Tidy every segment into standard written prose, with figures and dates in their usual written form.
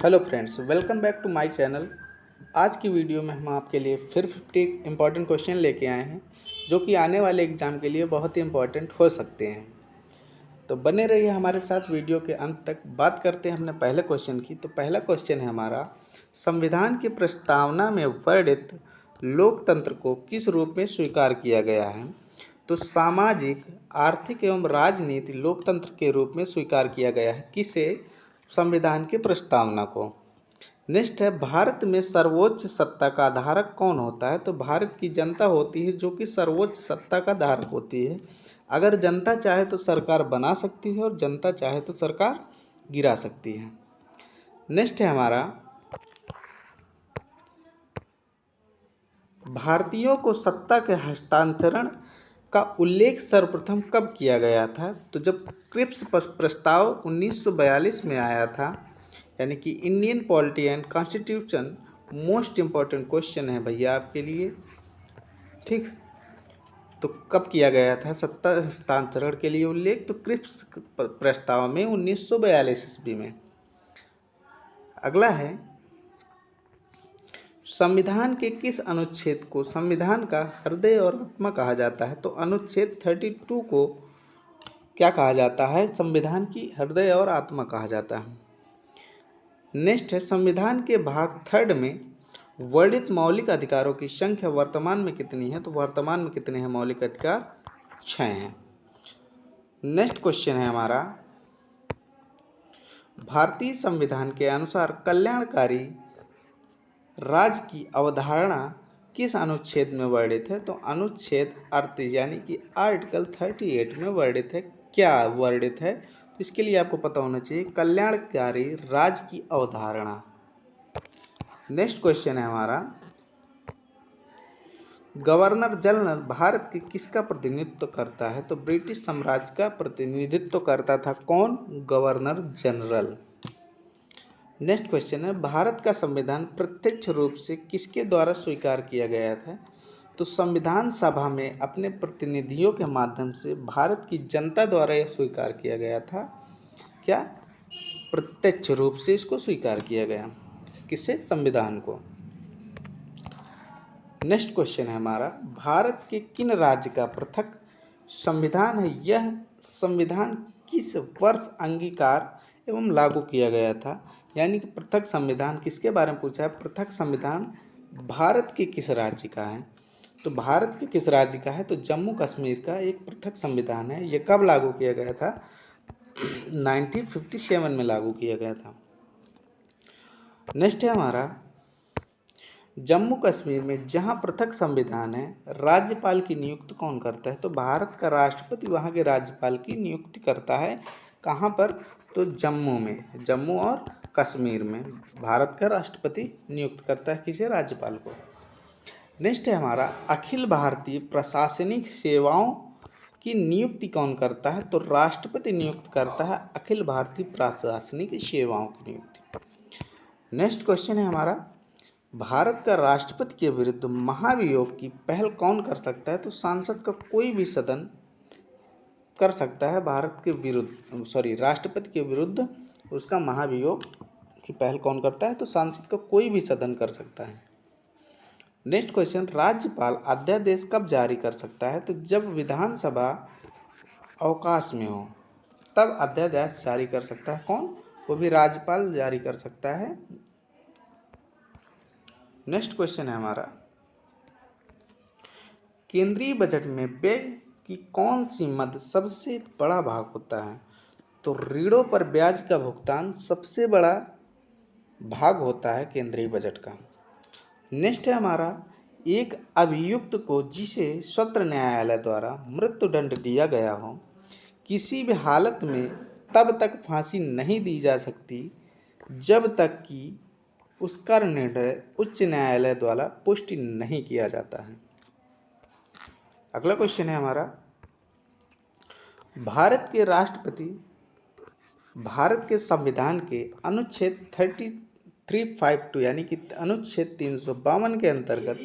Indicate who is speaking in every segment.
Speaker 1: Hello friends, welcome back to my channel. आज की video में हम आपके लिए फिर 50 इम्पॉर्टेंट क्वेश्चन लेके आए हैं जो कि आने वाले एग्ज़ाम के लिए बहुत ही इम्पॉर्टेंट हो सकते हैं। तो बने रहिए हमारे साथ वीडियो के अंत तक। बात करते हैं हमने पहले क्वेश्चन की। तो पहला क्वेश्चन है हमारा, संविधान की प्रस्तावना में वर्णित लोकतंत्र को किस रूप में स्वीकार किया गया है? तो सामाजिक, आर्थिक एवं राजनीति लोकतंत्र के रूप में स्वीकार किया गया है। किसे? संविधान की प्रस्तावना को। नेक्स्ट है, भारत में सर्वोच्च सत्ता का धारक कौन होता है? तो भारत की जनता होती है जो कि सर्वोच्च सत्ता का धारक होती है। अगर जनता चाहे तो सरकार बना सकती है और जनता चाहे तो सरकार गिरा सकती है। नेक्स्ट है हमारा, भारतीयों को सत्ता के हस्तांतरण का उल्लेख सर्वप्रथम कब किया गया था? तो जब क्रिप्स प्रस्ताव 1942 में आया था, यानी कि Indian polity and constitution. Most important question है भैया आपके लिए, ठीक। तो कब किया गया था सत्ता हस्तांतरण के लिए उल्लेख? तो क्रिप्स प्रस्ताव में 1942 ईस्वी में। अगला है, संविधान के किस अनुच्छेद को संविधान का हृदय और आत्मा कहा जाता है? तो अनुच्छेद 32 को क्या कहा जाता है? संविधान की हृदय और आत्मा कहा जाता है। नेक्स्ट है, संविधान के भाग 3 में वर्णित मौलिक अधिकारों की संख्या वर्तमान में कितनी है? तो वर्तमान में कितने हैं मौलिक अधिकार? 6 हैं। नेक्स्ट क्वेश्चन है हमारा, भारतीय संविधान के अनुसार कल्याणकारी राज्य की अवधारणा किस अनुच्छेद में वर्णित है? तो अनुच्छेद 38 यानी कि आर्टिकल 38 में वर्णित है। क्या वर्णित है? तो इसके लिए आपको पता होना चाहिए, कल्याणकारी राज्य की अवधारणा। नेक्स्ट क्वेश्चन है हमारा, गवर्नर जनरल भारत के किसका प्रतिनिधित्व करता है? तो ब्रिटिश साम्राज्य का प्रतिनिधित्व करता था। कौन? Governor general. नेक्स्ट क्वेश्चन है, भारत का संविधान प्रत्यक्ष रूप से किसके द्वारा स्वीकार किया गया था? तो संविधान सभा में अपने प्रतिनिधियों के माध्यम से भारत की जनता द्वारा यह स्वीकार किया गया था। क्या? प्रत्यक्ष रूप से इसको स्वीकार किया गया। किससे? संविधान को। नेक्स्ट क्वेश्चन है हमारा, भारत के किन राज्य का पृथक संविधान है? यह संविधान किस वर्ष अंगीकार एवं लागू किया गया था? यानी कि पृथक संविधान किसके बारे में पूछा है? पृथक संविधान भारत के किस राज्य का है? तो भारत के किस राज्य का है? तो जम्मू कश्मीर का एक पृथक संविधान है। यह कब लागू किया गया था? 1957 में लागू किया गया था। नेक्स्ट है हमारा, जम्मू कश्मीर में जहां पृथक संविधान है, राज्यपाल की नियुक्ति कौन करता है? तो भारत का राष्ट्रपति वहां के राज्यपाल की नियुक्ति करता है। कहां पर? तो जम्मू में, जम्मू और कश्मीर में भारत का राष्ट्रपति नियुक्त करता है। किसे? राज्यपाल को। नेक्स्ट है हमारा, अखिल भारतीय प्रशासनिक सेवाओं की नियुक्ति कौन करता है? तो राष्ट्रपति नियुक्त करता है अखिल भारतीय प्रशासनिक सेवाओं की नियुक्ति। नेक्स्ट क्वेश्चन है हमारा, भारत का राष्ट्रपति के विरुद्ध महाभियोग की पहल कौन कर सकता है? तो संसद का कोई भी सदन कर सकता है भारत के विरुद्ध, राष्ट्रपति के विरुद्ध उसका महाभियोग की पहल कौन करता है? तो संसद का कोई भी सदन कर सकता है। नेक्स्ट क्वेश्चन, राज्यपाल अध्यादेश कब जारी कर सकता है? तो जब विधानसभा अवकाश में हो तब अध्यादेश जारी कर सकता है। कौन? वो भी राज्यपाल जारी कर सकता है। नेक्स्ट क्वेश्चन है हमारा, केंद्रीय बजट में व्यय की कौन सी मद सबसे बड़ा भाग होता है? तो ऋणों पर ब्याज का भुगतान सबसे बड़ा भाग होता है केंद्रीय बजट का। नेक्स्ट है हमारा, एक अभियुक्त को जिसे सत्र न्यायालय द्वारा मृत्युदंड दिया गया हो, किसी भी हालत में तब तक फांसी नहीं दी जा सकती जब तक कि उसका निर्णय उच्च न्यायालय द्वारा पुष्टि नहीं किया जाता है। अगला क्वेश्चन है हमारा, भारत के राष्ट्रपति भारत के संविधान के अनुच्छेद 352 यानी कि अनुच्छेद 352 के अंतर्गत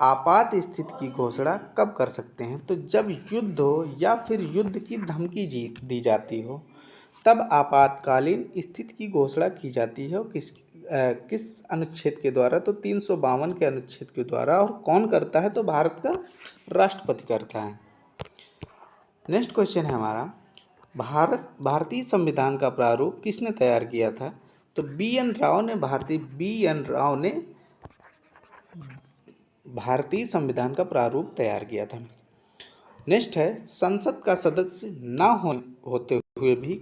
Speaker 1: आपात स्थिति की घोषणा कब कर सकते हैं? तो जब युद्ध हो या फिर युद्ध की धमकी दी जाती हो तब आपातकालीन स्थिति की घोषणा की जाती है और किस अनुच्छेद के द्वारा? तो 352 के अनुच्छेद के द्वारा। और कौन करता है? तो भारत का राष्ट्रपति करता है। नेक्स्ट क्वेश्चन है हमारा, भारतीय संविधान का प्रारूप किसने तैयार किया था? तो बी एन राव ने भारतीय संविधान का प्रारूप तैयार किया था। नेक्स्ट है, संसद का सदस्य ना होते हुए भी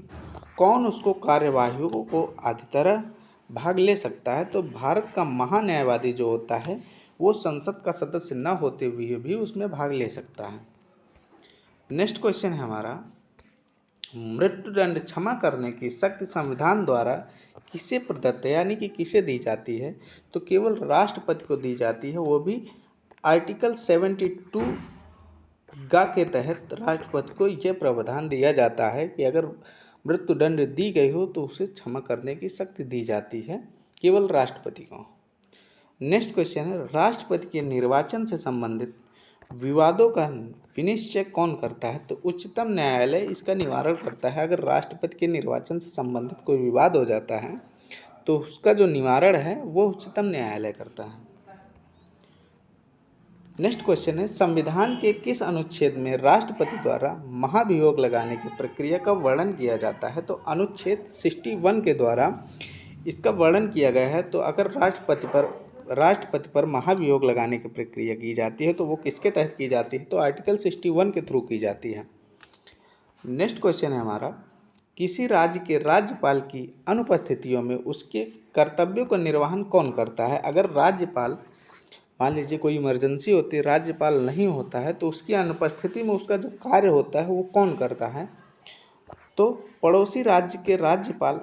Speaker 1: कौन उसको कार्यवाहियों को आदि तरह भाग ले सकता है? तो भारत का महान्यायवादी जो होता है वो संसद का सदस्य ना होते हुए भी उसमें भाग ले सकता है। नेक्स्ट क्वेश्चन है हमारा, मृत्युदंड क्षमा करने की शक्ति संविधान द्वारा किसे प्रदत्त है, यानी कि किसे दी जाती है? तो केवल राष्ट्रपति को दी जाती है, वो भी आर्टिकल 72 के तहत राष्ट्रपति को यह प्रावधान दिया जाता है कि अगर मृत्युदंड दी गई हो तो उसे क्षमा करने की शक्ति दी जाती है केवल राष्ट्रपति को। नेक्स्ट क्वेश्चन है, राष्ट्रपति के निर्वाचन से संबंधित विवादों का विनिश्चय कौन करता है? तो उच्चतम न्यायालय इसका निवारण करता है। अगर राष्ट्रपति के निर्वाचन से संबंधित कोई विवाद हो जाता है तो उसका जो निवारण है वो उच्चतम न्यायालय करता है। नेक्स्ट क्वेश्चन है, संविधान के किस अनुच्छेद में राष्ट्रपति द्वारा महाभियोग लगाने की प्रक्रिया का वर्णन किया जाता है? तो अनुच्छेद 61 के द्वारा इसका वर्णन किया गया है। तो अगर राष्ट्रपति पर महाभियोग लगाने की प्रक्रिया की जाती है तो वो किसके तहत की जाती है? तो आर्टिकल 61 के थ्रू की जाती है। नेक्स्ट क्वेश्चन है हमारा, किसी राज्य के राज्यपाल की अनुपस्थितियों में उसके कर्तव्यों का निर्वहन कौन करता है? अगर राज्यपाल, मान लीजिए कोई इमरजेंसी होती है, राज्यपाल नहीं होता है तो उसकी अनुपस्थिति में उसका जो कार्य होता है वो कौन करता है? तो पड़ोसी राज्य के राज्यपाल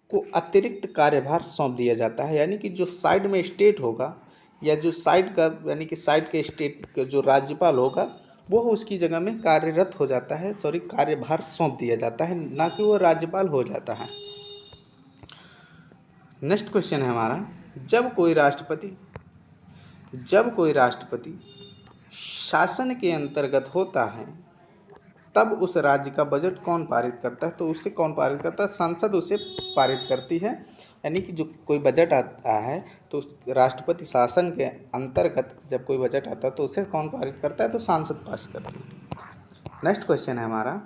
Speaker 1: को अतिरिक्त कार्यभार सौंप दिया जाता है, यानी कि जो साइड में स्टेट होगा या जो साइड का, यानी कि साइड के स्टेट का जो राज्यपाल होगा वो उसकी जगह में कार्यरत हो जाता है, कार्यभार सौंप दिया जाता है, ना कि वो राज्यपाल हो जाता है। नेक्स्ट क्वेश्चन है हमारा, जब कोई राष्ट्रपति शासन के अंतर्गत होता है तब उस राज्य का बजट कौन पारित करता है? तो उससे कौन पारित करता है? संसद उसे पारित करती है, यानी कि जो कोई बजट आता है तो राष्ट्रपति शासन के अंतर्गत जब कोई बजट आता है तो उसे कौन पारित करता है? तो सांसद पास करती है। नेक्स्ट क्वेश्चन है हमारा,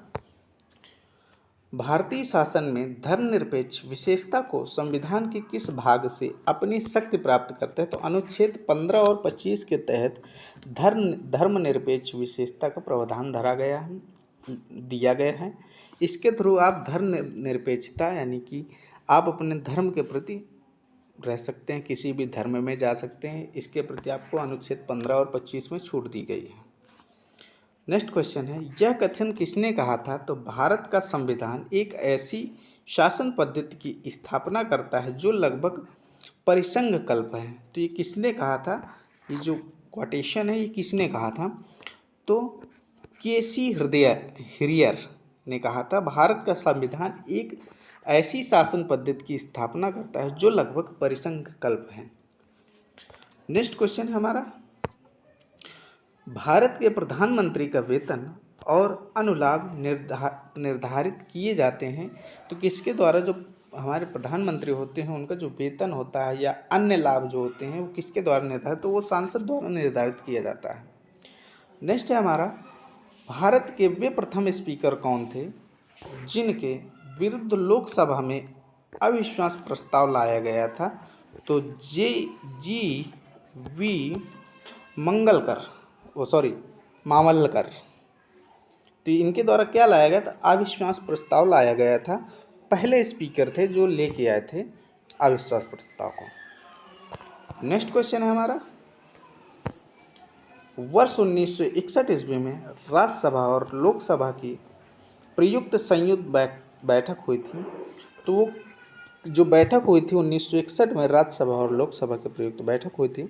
Speaker 1: भारतीय शासन में धर्मनिरपेक्ष विशेषता को संविधान के किस भाग से अपनी शक्ति प्राप्त करते हैं? तो अनुच्छेद 15 और 25 के तहत धर्मनिरपेक्ष विशेषता का प्रावधान दिया गया है। इसके थ्रू आप धर्मनिरपेक्षता, यानी कि आप अपने धर्म के प्रति रह सकते हैं, किसी भी धर्म में जा सकते हैं, इसके प्रति आपको अनुच्छेद 15 और 25 में छूट दी गई है। नेक्स्ट क्वेश्चन है, यह कथन किसने कहा था? तो भारत का संविधान एक ऐसी शासन पद्धति की स्थापना करता है जो लगभग परिसंघ कल्प है। तो ये किसने कहा था? ये जो क्वोटेशन है ये किसने कहा था? तो केसी हिरियर ने कहा था, भारत का संविधान एक ऐसी शासन पद्धति की स्थापना करता है जो लगभग परिसंघ कल्प है। नेक्स्ट क्वेश्चन है हमारा, भारत के प्रधानमंत्री का वेतन और अनुलाभ निर्धारित किए जाते हैं तो किसके द्वारा? जो हमारे प्रधानमंत्री होते हैं उनका जो वेतन होता है या अन्य लाभ जो होते हैं वो किसके द्वारा निर्धारित? तो वो सांसद द्वारा निर्धारित किया जाता है। नेक्स्ट है हमारा, भारत के वे प्रथम स्पीकर कौन थे जिनके विरुद्ध लोकसभा में अविश्वास प्रस्ताव लाया गया था? तो जी.वी. मावलकर। तो इनके द्वारा क्या लाया गया था? अविश्वास प्रस्ताव लाया गया था। पहले स्पीकर थे जो लेके आए थे अविश्वास प्रस्ताव को। नेक्स्ट क्वेश्चन है हमारा, वर्ष 1961 ईस्वी में राज्यसभा और लोकसभा की प्रयुक्त संयुक्त बैठक हुई थी। तो वो जो बैठक हुई थी 1961 में राज्यसभा और लोकसभा की प्रयुक्त बैठक हुई थी,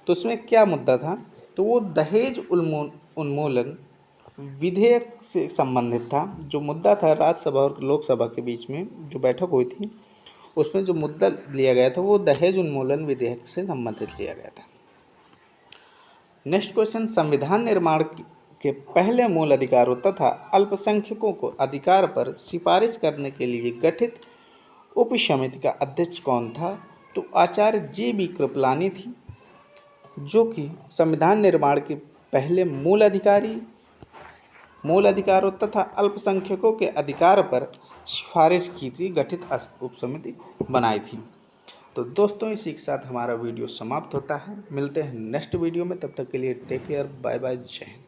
Speaker 1: तो उसमें क्या मुद्दा था? तो वो दहेज उन्मूलन विधेयक से संबंधित था। जो मुद्दा था राज्यसभा और लोकसभा के बीच में जो बैठक हुई थी उसमें जो मुद्दा लिया गया था वो दहेज उन्मूलन विधेयक से संबंधित लिया गया था। नेक्स्ट क्वेश्चन, संविधान निर्माण के पहले मूल अधिकारों तथा अल्पसंख्यकों को अधिकार पर सिफारिश करने के लिए गठित उप समिति का अध्यक्ष कौन था? तो आचार्य जी.बी. कृपलानी थी, जो कि संविधान निर्माण के पहले मूल अधिकारों तथा अल्पसंख्यकों के अधिकार पर सिफारिश की थी, गठित उप समिति बनाई थी। तो दोस्तों, इसी के साथ हमारा वीडियो समाप्त होता है। मिलते हैं नेक्स्ट वीडियो में, तब तक के लिए टेक केयर, बाय बाय, जय हिंद।